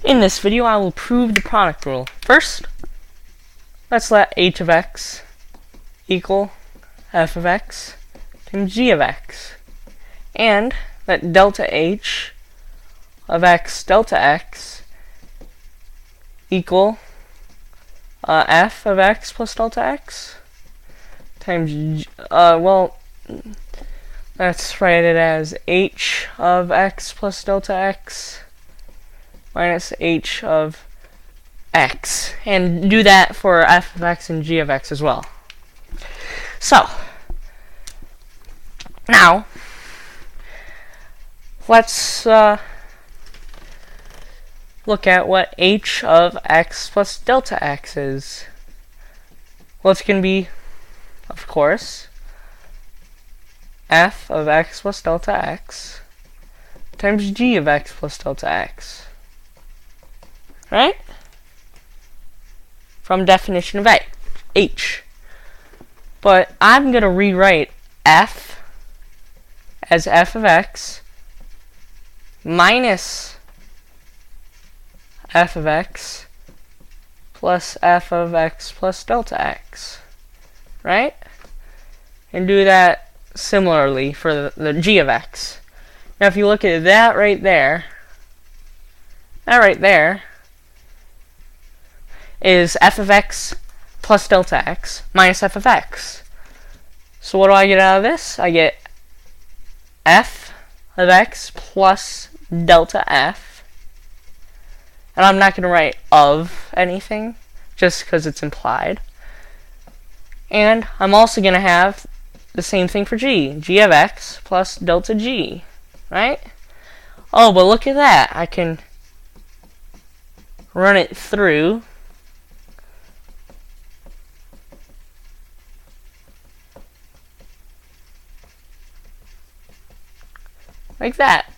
In this video, I will prove the product rule. First, let's let h of x equal f of x times g of x. And let delta h of x delta x equal f of x plus delta x times let's write it as h of x plus delta x minus h of x, and do that for f of x and g of x as well. So now let's look at what h of x plus delta x is. Well, it's going to be, of course, f of x plus delta x times g of x plus delta x. Right? From definition of h. But I'm going to rewrite f as f of x minus f of x plus f of x plus delta x. Right? And do that similarly for the g of x. Now if you look at that right there is f of x plus delta x minus f of x. So what do I get out of this? I get f of x plus delta f. And I'm not going to write of anything, just because it's implied. And I'm also going to have the same thing for g. G of x plus delta g. Right? Oh, but look at that. I can run it through. Like that.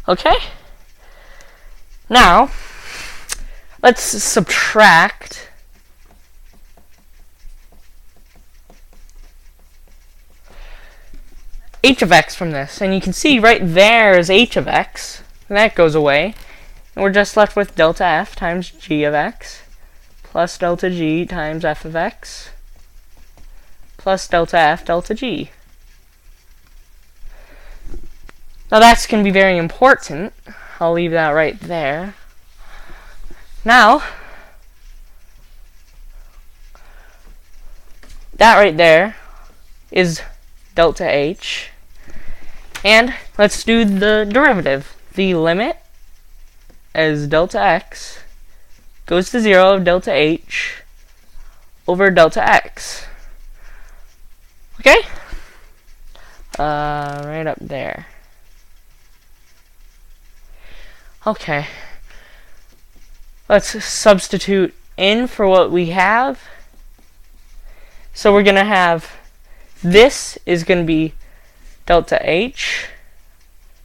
Okay? Now, let's subtract h of x from this. And you can see right there is h of x. And that goes away. And we're just left with delta f times g of x plus delta g times f of x plus delta f delta g. Now that's going to be very important. I'll leave that right there. Now, that right there is delta h. And let's do the derivative. The limit as delta x goes to 0 of delta h over delta x. Okay? Right up there. Okay. Let's substitute in for what we have. So we're going to have, this is going to be delta h.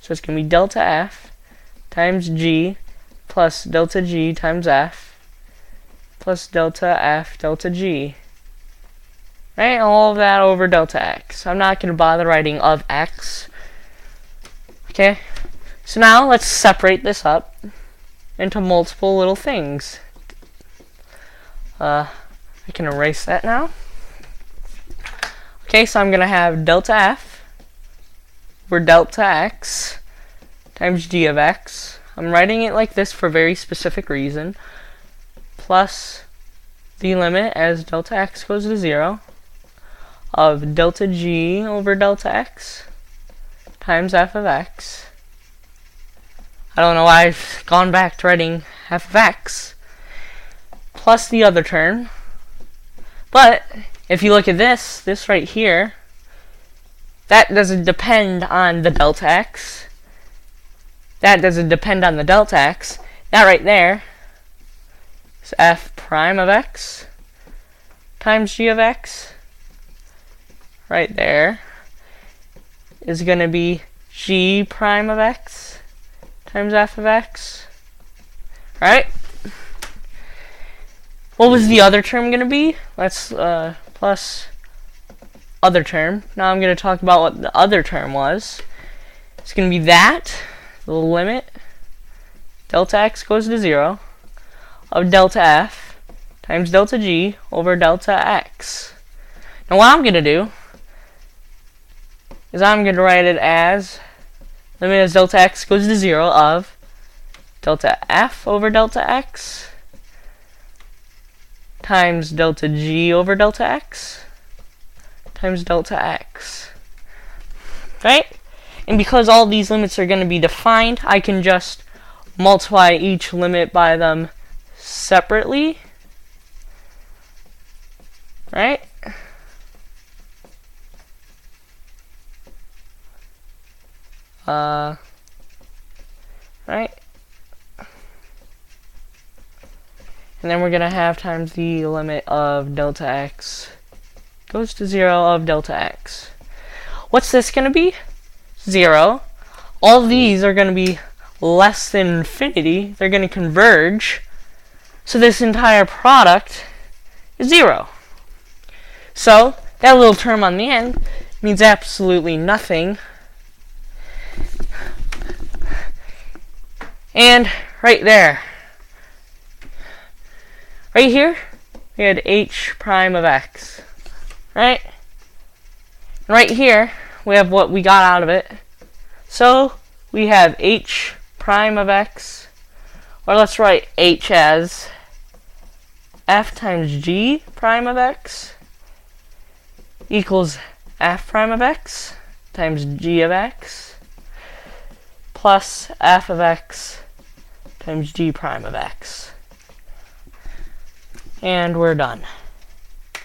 So it's going to be delta f times g plus delta g times f plus delta f delta g. Right? All of that over delta x. I'm not going to bother writing of x. Okay? So now let's separate this up into multiple little things. I can erase that now. Okay, so I'm going to have delta f over delta x times g of x. I'm writing it like this for a very specific reason. Plus the limit as delta x goes to 0 of delta g over delta x times f of x. I don't know why I've gone back to writing f of x plus the other term. But if you look at this right here, that doesn't depend on the delta x. That doesn't depend on the delta x. That right there is f prime of x times g of x. Right there is going to be g prime of x times f of x. Right? What was the other term going to be? Let's plus other term. Now I'm going to talk about what the other term was. It's going to be that, the limit, delta x goes to 0, of delta f times delta g over delta x. Now what I'm going to do is I'm going to write it as limit as delta x goes to 0 of delta f over delta x times delta g over delta x times delta x. Right? And because all these limits are going to be defined, I can just multiply each limit by them separately. Right? Right? And then we're going to have times the limit of delta x goes to 0 of delta x. What's this going to be? 0. All these are going to be less than infinity. They're going to converge. So this entire product is 0. So that little term on the end means absolutely nothing. And right there, right here, we had h prime of x, right? And right here, we have what we got out of it. So we have h prime of x, or let's write h as f times g prime of x equals f prime of x times g of x plus f of x times g prime of x. And we're done.